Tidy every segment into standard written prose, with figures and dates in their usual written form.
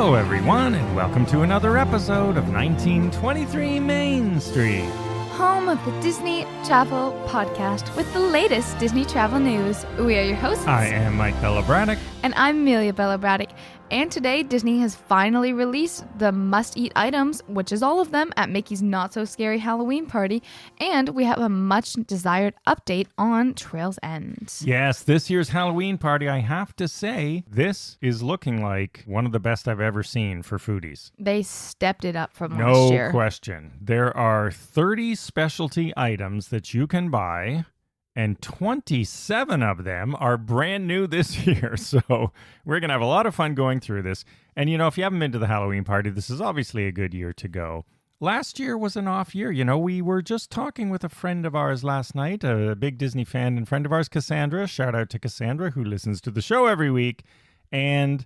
Hello, everyone, and welcome to another episode of 1923 Main Street. Home of the Disney Travel Podcast with the latest Disney travel news. We are your hosts. I am Mike Bella Braddock. And I'm Amelia Bella Braddock. And today, Disney has finally released the must-eat items, which is all of them, at Mickey's Not-So-Scary Halloween Party. And we have a much-desired update on Trail's End. Yes, this year's Halloween party, I have to say, this is looking like one of the best I've ever seen for foodies. They stepped it up from last year. No question. There are 30 specialty items that you can buy, and 27 of them are brand new this year. So we're going to have a lot of fun going through this. And, you know, if you haven't been to the Halloween party, this is obviously a good year to go. Last year was an off year. You know, we were just talking with a friend of ours last night, a big Disney fan and friend of ours, Cassandra. Shout out to Cassandra, who listens to the show every week. And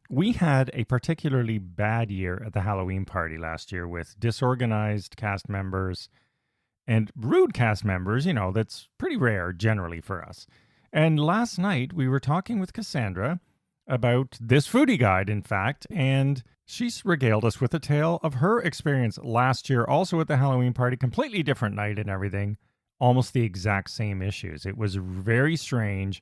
we had a particularly bad year at the Halloween party last year with disorganized cast members and rude cast members. You know, that's pretty rare generally for us. And last night we were talking with Cassandra about this foodie guide, in fact, and she's regaled us with a tale of her experience last year, also at the Halloween party, completely different night and everything, almost the exact same issues. It was very strange,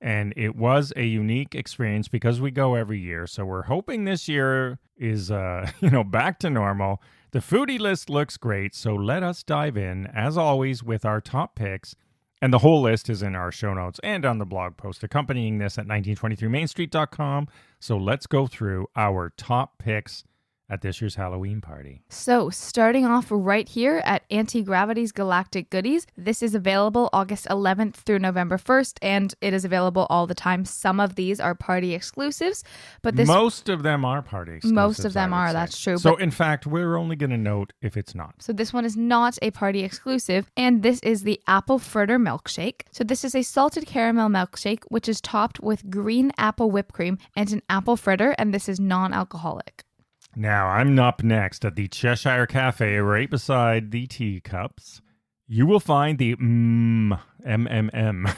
and it was a unique experience because we go every year. So we're hoping this year is, back to normal. The foodie list looks great, so let us dive in, as always, with our top picks. And the whole list is in our show notes and on the blog post accompanying this at 1923mainstreet.com. So let's go through our top picks at this year's Halloween party. So, starting off right here at Anti-Gravity's Galactic Goodies. This is available August 11th through November 1st, and it is available all the time. Some of these are party exclusives, but most of them are party exclusives. Most of them are, that's true. So, in fact, we're only going to note if it's not. So this one is not a party exclusive, and this is the Apple Fritter Milkshake. So this is a salted caramel milkshake, which is topped with green apple whipped cream and an apple fritter, and this is non-alcoholic. Now, I'm up next at the Cheshire Cafe right beside the teacups. You will find the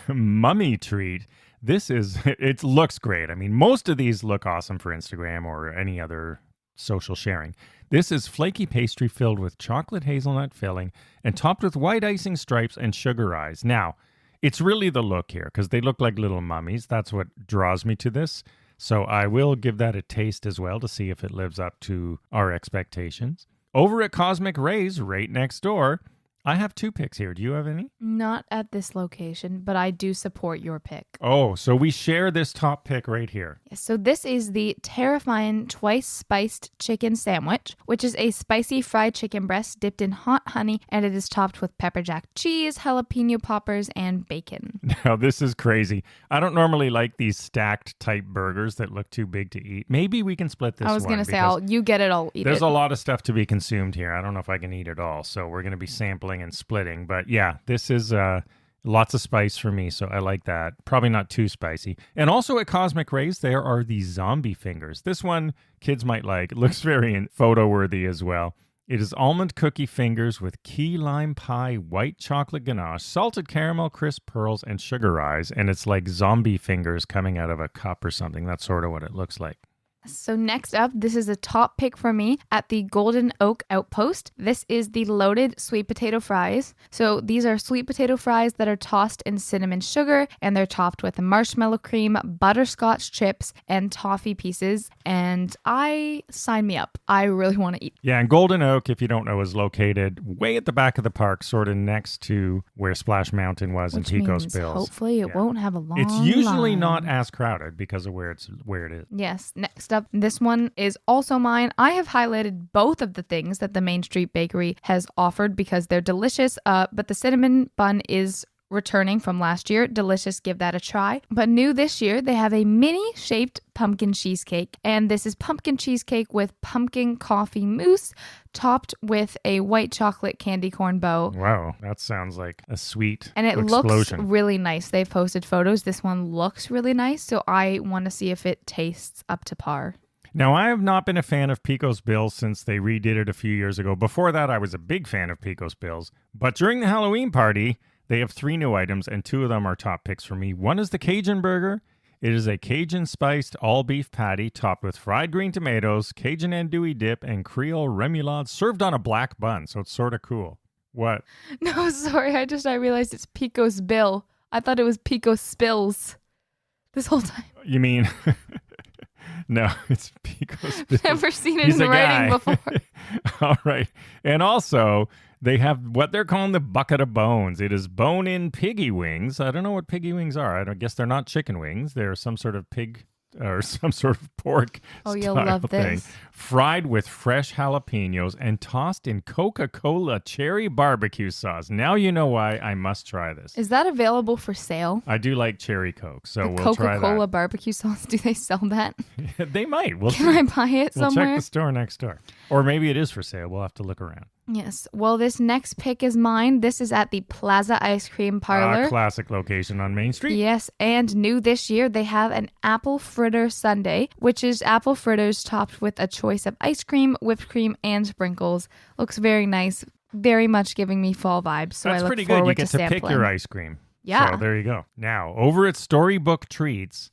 Mummy Treat. It looks great. I mean, most of these look awesome for Instagram or any other social sharing. This is flaky pastry filled with chocolate hazelnut filling and topped with white icing stripes and sugar eyes. Now, it's really the look here because they look like little mummies. That's what draws me to this. So I will give that a taste as well to see if it lives up to our expectations. Over at Cosmic Rays, right next door, I have two picks here. Do you have any? Not at this location, but I do support your pick. Oh, so we share this top pick right here. Yes, so this is the Terrifying Twice Spiced Chicken Sandwich, which is a spicy fried chicken breast dipped in hot honey, and it is topped with pepper jack cheese, jalapeno poppers, and bacon. Now, this is crazy. I don't normally like these stacked type burgers that look too big to eat. Maybe we can split this one. I was going to say, you get it, I'll eat it. There's a lot of stuff to be consumed here. I don't know if I can eat it all, so we're going to be sampling and splitting. But yeah, this is lots of spice for me, so I like that. Probably not too spicy. And also at Cosmic Rays, there are these zombie fingers. This one kids might like. It looks very photo worthy as well. It is almond cookie fingers with key lime pie, white chocolate ganache, salted caramel, crisp pearls, and sugar eyes. And it's like zombie fingers coming out of a cup or something. That's sort of what it looks like. So next up, this is a top pick for me at the Golden Oak Outpost. This is the loaded sweet potato fries. So these are sweet potato fries that are tossed in cinnamon sugar, and they're topped with marshmallow cream, butterscotch chips, and toffee pieces. And sign me up. I really want to eat. Yeah, and Golden Oak, if you don't know, is located way at the back of the park, sort of next to where Splash Mountain was in Pecos Bills. Hopefully it won't have a long It's usually line. Not as crowded because of where it is. Yes, next up, this one is also mine. I have highlighted both of the things that the Main Street Bakery has offered because they're delicious, but the cinnamon bun is returning from last year. Delicious, give that a try. But new this year, they have a mini shaped pumpkin cheesecake, and this is pumpkin cheesecake with pumpkin coffee mousse topped with a white chocolate candy corn bow. Wow, that sounds like a sweet and it explosion. Looks really nice. They've posted photos. This one looks really nice, so I want to see if it tastes up to par. Now, I have not been a fan of Pecos Bills since they redid it a few years ago. Before that, I was a big fan of Pecos Bills. But during the Halloween party, they have 3 new items, and 2 of them are top picks for me. One is the Cajun Burger, It is a Cajun spiced all beef patty topped with fried green tomatoes, Cajun andouille dip, and Creole remoulade served on a black bun. So it's sort of cool. What? No, sorry. I realized it's Pico's Bill. I thought it was Pico Spills this whole time. You mean... No, it's Pico's Bill. Never seen it in writing before. All right. And also, they have what they're calling the bucket of bones. It is bone-in piggy wings. I don't know what piggy wings are. I guess they're not chicken wings. They're some sort of pig or some sort of pork you'll love thing. this. Fried with fresh jalapenos and tossed in Coca-Cola cherry barbecue sauce. Now you know why I must try this. Is that available for sale? I do like cherry Coke, so we'll try that. Coca-Cola barbecue sauce, do they sell that? They might. Can I buy it somewhere? We'll check the store next door. Or maybe it is for sale. We'll have to look around. Yes. Well, this next pick is mine. This is at the Plaza Ice Cream Parlor. Classic location on Main Street. Yes, and new this year, they have an apple fritter sundae, which is apple fritters topped with a choice of ice cream, whipped cream, and sprinkles. Looks very nice. Very much giving me fall vibes. So That's I look pretty forward good. You get to pick your ice cream. Yeah. So there you go. Now, over at Storybook Treats,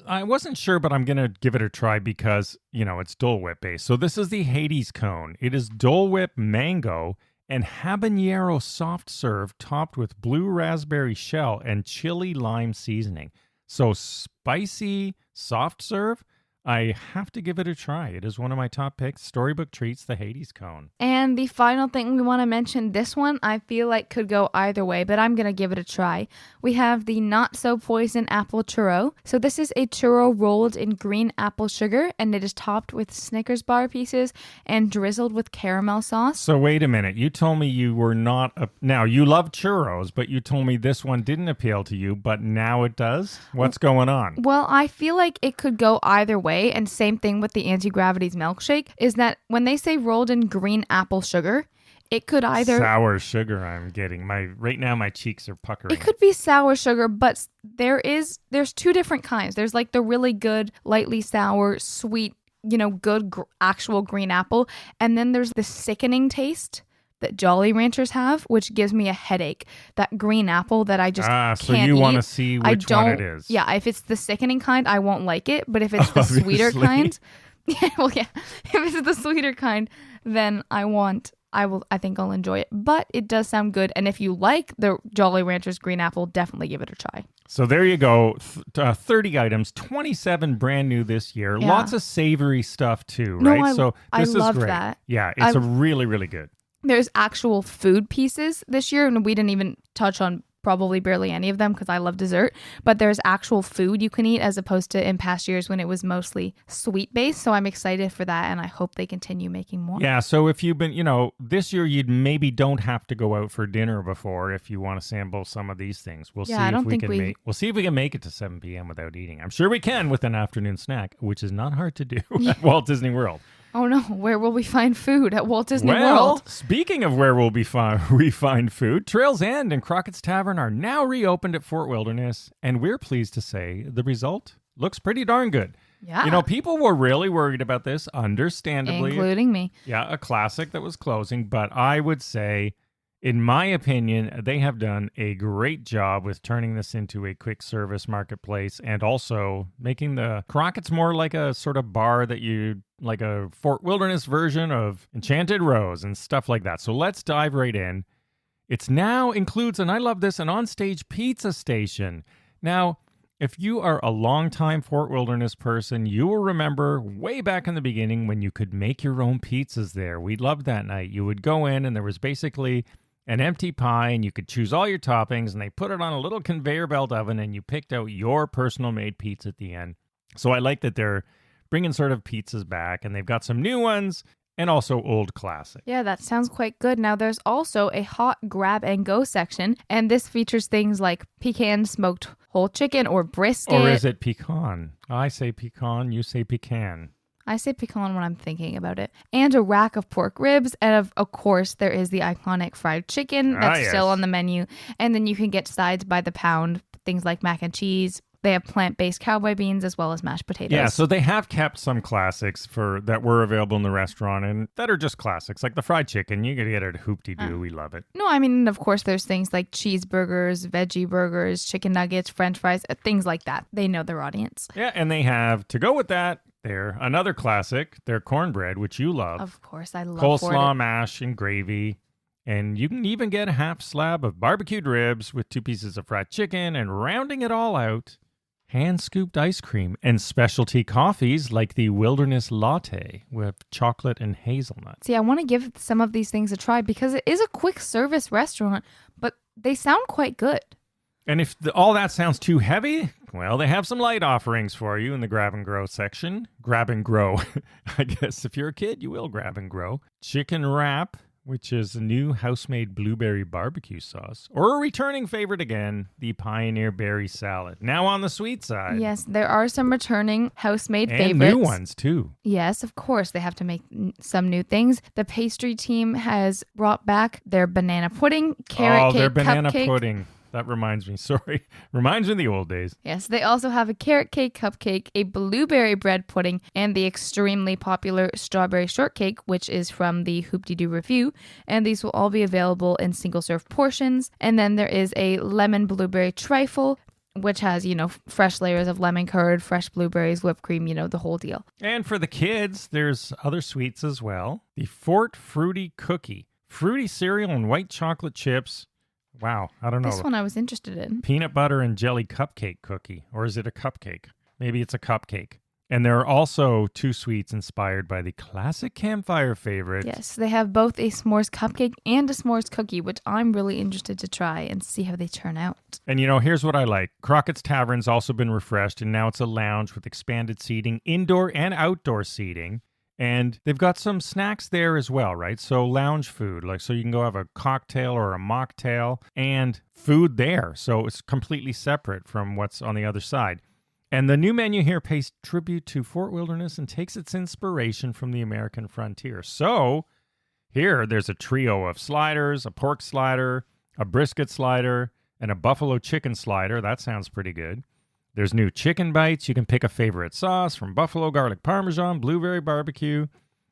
I wasn't sure, but I'm going to give it a try because, it's Dole Whip based. So this is the Hades cone. It is Dole Whip mango and habanero soft serve topped with blue raspberry shell and chili lime seasoning. So spicy soft serve. I have to give it a try. It is one of my top picks. Storybook Treats, the Hades cone. And the final thing we want to mention, this one I feel like could go either way, but I'm going to give it a try. We have the Not So Poison Apple Churro. So this is a churro rolled in green apple sugar, and it is topped with Snickers bar pieces and drizzled with caramel sauce. So wait a minute. You told me you were not... Now, you love churros, but you told me this one didn't appeal to you, but now it does? What's going on? Well, I feel like it could go either way. And same thing with the Anti-Gravity's milkshake is that when they say rolled in green apple sugar, it could either... Sour sugar I'm getting. Right now my cheeks are puckering. It could be sour sugar, but there's two different kinds. There's like the really good, lightly sour, sweet, good actual green apple. And then there's the sickening taste that Jolly Ranchers have, which gives me a headache. That green apple that I just can't eat. So you want to see which one it is. Yeah, if it's the sickening kind, I won't like it. But if it's the sweeter kind, if it's the sweeter kind, then I think I'll enjoy it. But it does sound good. And if you like the Jolly Ranchers green apple, definitely give it a try. So there you go. 30 items, 27 brand new this year. Yeah. Lots of savory stuff too, right? So this is love great. That. Yeah, it's really, really good. There's actual food pieces this year, and we didn't even touch on probably barely any of them because I love dessert, but there's actual food you can eat as opposed to in past years when it was mostly sweet based. So I'm excited for that, and I hope they continue making more. Yeah, so if you've been, this year you maybe don't have to go out for dinner before if you want to sample some of these things. We'll see if we can make it to 7 p.m. without eating. I'm sure we can with an afternoon snack, which is not hard to do at Walt Disney World. Oh no, where will we find food at Walt Disney World? Well, speaking of where we find food, Trails End and Crockett's Tavern are now reopened at Fort Wilderness, and we're pleased to say the result looks pretty darn good. Yeah. People were really worried about this, understandably. Including me. Yeah, a classic that was closing, but I would say, in my opinion, they have done a great job with turning this into a quick service marketplace and also making the Crockett's more like a sort of bar like a Fort Wilderness version of Enchanted Rose and stuff like that. So let's dive right in. It now includes, and I love this, an onstage pizza station. Now, if you are a longtime Fort Wilderness person, you will remember way back in the beginning when you could make your own pizzas there. We loved that night. You would go in and there was basically an empty pie and you could choose all your toppings and they put it on a little conveyor belt oven and you picked out your personal made pizza at the end. So I like that they're bringing sort of pizzas back and they've got some new ones and also old classics. Yeah, that sounds quite good. Now there's also a hot grab and go section, and this features things like pecan smoked whole chicken or brisket. Or is it pecan? I say pecan, you say pecan. I say pecan when I'm thinking about it. And a rack of pork ribs. And of course, there is the iconic fried chicken that's still on the menu. And then you can get sides by the pound, things like mac and cheese, They have plant-based cowboy beans as well as mashed potatoes. Yeah, so they have kept some classics that were available in the restaurant and that are just classics, like the fried chicken. You can get it at Hoop-de-Doo. We love it. No, I mean, of course, there's things like cheeseburgers, veggie burgers, chicken nuggets, french fries, things like that. They know their audience. Yeah, and they have, to go with that, another classic, their cornbread, which you love. Of course, I love coleslaw, mash, and gravy. And you can even get a half slab of barbecued ribs with 2 pieces of fried chicken, and rounding it all out, hand-scooped ice cream and specialty coffees like the Wilderness Latte with chocolate and hazelnut. See, I want to give some of these things a try because it is a quick service restaurant, but they sound quite good. And if all that sounds too heavy, well, they have some light offerings for you in the grab and grow section. Grab and grow. I guess if you're a kid, you will grab and grow. Chicken wrap, which is a new house-made blueberry barbecue sauce. Or a returning favorite again, the Pioneer Berry Salad. Now on the sweet side. Yes, there are some returning house-made and favorites. And new ones, too. Yes, of course. They have to make some new things. The pastry team has brought back their banana pudding, carrot cake, their banana cupcake. Pudding. That reminds me. Sorry. Reminds me of the old days. Yes, they also have a carrot cake cupcake, a blueberry bread pudding, and the extremely popular strawberry shortcake, which is from the Hoop-de-Doo review. And these will all be available in single-serve portions. And then there is a lemon blueberry trifle, which has, fresh layers of lemon curd, fresh blueberries, whipped cream, the whole deal. And for the kids, there's other sweets as well. The Fort Fruity Cookie. Fruity cereal and white chocolate chips. Wow, I don't know. This one I was interested in. Peanut butter and jelly cupcake cookie. Or is it a cupcake? Maybe it's a cupcake. And there are also 2 sweets inspired by the classic campfire favorite. Yes, they have both a s'mores cupcake and a s'mores cookie, which I'm really interested to try and see how they turn out. And here's what I like. Crockett's Tavern's also been refreshed, and now it's a lounge with expanded seating, indoor and outdoor seating. And they've got some snacks there as well, right? So lounge food, so you can go have a cocktail or a mocktail and food there. So it's completely separate from what's on the other side. And the new menu here pays tribute to Fort Wilderness and takes its inspiration from the American frontier. So here, there's a trio of sliders, a pork slider, a brisket slider, and a buffalo chicken slider. That sounds pretty good. There's new chicken bites. You can pick a favorite sauce from buffalo garlic parmesan, blueberry barbecue,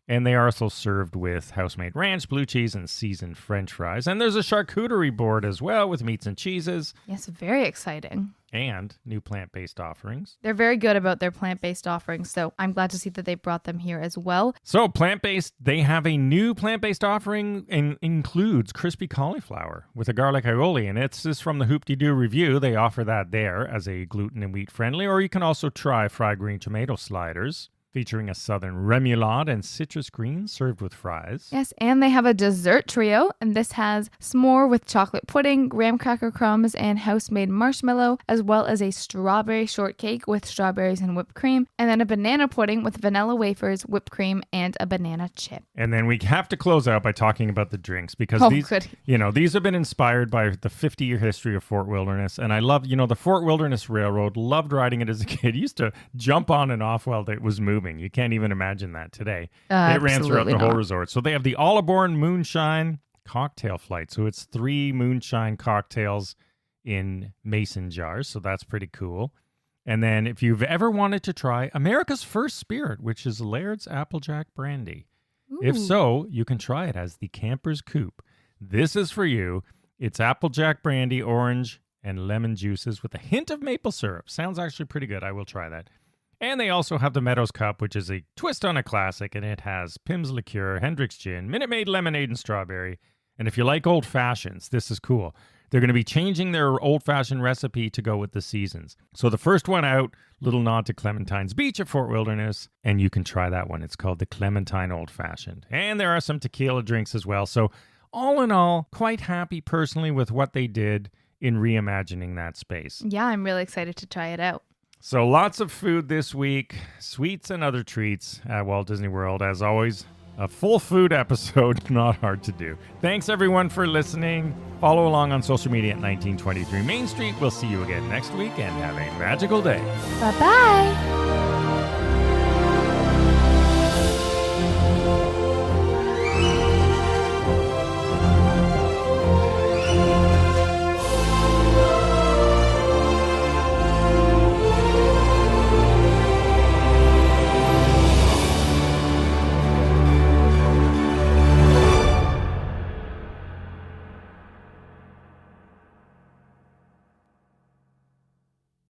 and they are also served with house-made ranch, blue cheese, and seasoned french fries. And there's a charcuterie board as well with meats and cheeses. Yes, very exciting. And new plant-based offerings. They're very good about their plant-based offerings, so I'm glad to see that they brought them here as well. So plant-based, they have a new plant-based offering and includes crispy cauliflower with a garlic aioli. And this is from the Hoop-de-Doo review. They offer that there as a gluten and wheat-friendly. Or you can also try fried green tomato sliders, featuring a southern remoulade and citrus greens served with fries. Yes, and they have a dessert trio, and this has s'more with chocolate pudding, graham cracker crumbs, and house-made marshmallow, as well as a strawberry shortcake with strawberries and whipped cream, and then a banana pudding with vanilla wafers, whipped cream, and a banana chip. And then we have to close out by talking about the drinks, because these have been inspired by the 50-year history of Fort Wilderness, and I love, the Fort Wilderness Railroad, loved riding it as a kid. Used to jump on and off while it was moving. You can't even imagine that today. It ran throughout the whole resort. So they have the All-Aboard Moonshine cocktail flight. So it's 3 moonshine cocktails in mason jars. So that's pretty cool. And then if you've ever wanted to try America's First Spirit, which is Laird's Applejack Brandy. Ooh. If so, you can try it as the Camper's Coupe. This is for you. It's Applejack Brandy, orange, and lemon juices with a hint of maple syrup. Sounds actually pretty good. I will try that. And they also have the Meadows Cup, which is a twist on a classic, and it has Pim's Liqueur, Hendrick's Gin, Minute Maid Lemonade, and Strawberry. And if you like old fashions, this is cool. They're going to be changing their old-fashioned recipe to go with the seasons. So the first one out, little nod to Clementine's Beach at Fort Wilderness, and you can try that one. It's called the Clementine Old Fashioned. And there are some tequila drinks as well. So all in all, quite happy personally with what they did in reimagining that space. Yeah, I'm really excited to try it out. So lots of food this week, sweets and other treats at Walt Disney World. As always, a full food episode, not hard to do. Thanks everyone for listening. Follow along on social media at 1923 Main Street. We'll see you again next week and have a magical day. Bye-bye.